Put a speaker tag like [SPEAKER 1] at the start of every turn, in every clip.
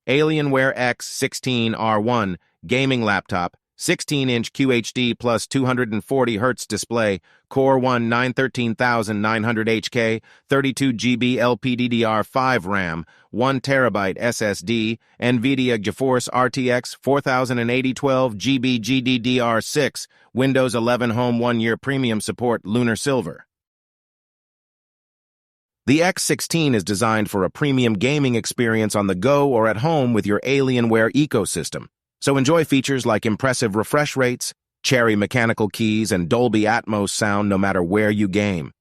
[SPEAKER 1] Alienware X16 R1 gaming laptop, 16-inch QHD plus 240Hz display, Core 1 913900HK, 32GB LPDDR5 RAM, 1TB SSD, NVIDIA GeForce RTX 4080 12GB GDDR6, Windows 11 Home 1-year premium support, Lunar Silver. The X16 is designed for a premium gaming experience on the go or at home with your Alienware ecosystem. So enjoy features like impressive refresh rates, Cherry mechanical keys, and Dolby Atmos sound no matter where you game.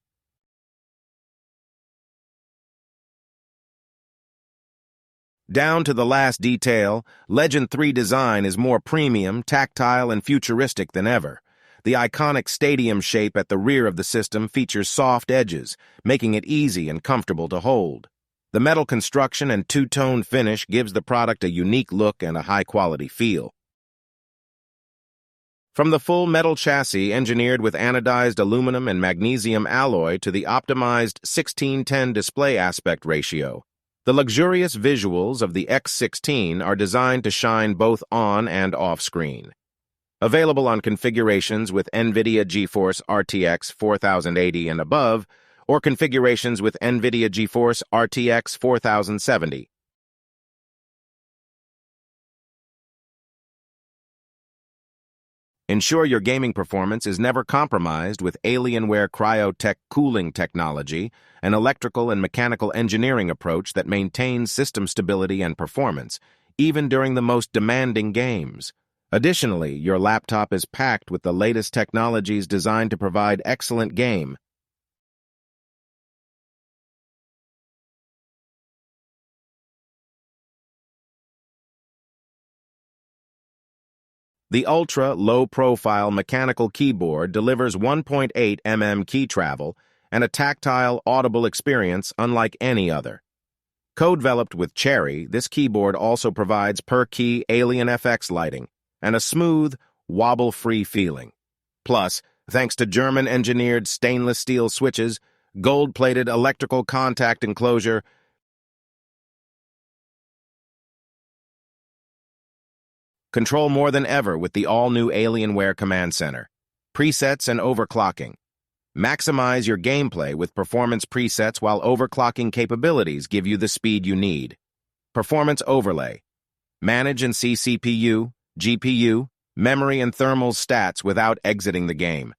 [SPEAKER 1] Down to the last detail, Legend 3 design is more premium, tactile, and futuristic than ever. The iconic stadium shape at the rear of the system features soft edges, making it easy and comfortable to hold. The metal construction and two-tone finish gives the product a unique look and a high-quality feel. From the full metal chassis engineered with anodized aluminum and magnesium alloy to the optimized 16:10 display aspect ratio, the luxurious visuals of the X16 are designed to shine both on and off-screen. Available on configurations with NVIDIA GeForce RTX 4080 and above, or configurations with NVIDIA GeForce RTX 4070. Ensure your gaming performance is never compromised with Alienware Cryotech cooling technology, an electrical and mechanical engineering approach that maintains system stability and performance, even during the most demanding games. Additionally, your laptop is packed with the latest technologies designed to provide excellent game. The ultra-low-profile mechanical keyboard delivers 1.8 mm key travel and a tactile, audible experience unlike any other. Co-developed with Cherry, this keyboard also provides per-key Alien FX lighting and a smooth, wobble-free feeling. Plus, thanks to German-engineered stainless steel switches, gold-plated electrical contact enclosure, control more than ever with the all-new Alienware Command Center. Presets and overclocking. Maximize your gameplay with performance presets while overclocking capabilities give you the speed you need. Performance overlay. Manage and see CPU, GPU, memory, and thermal stats without exiting the game.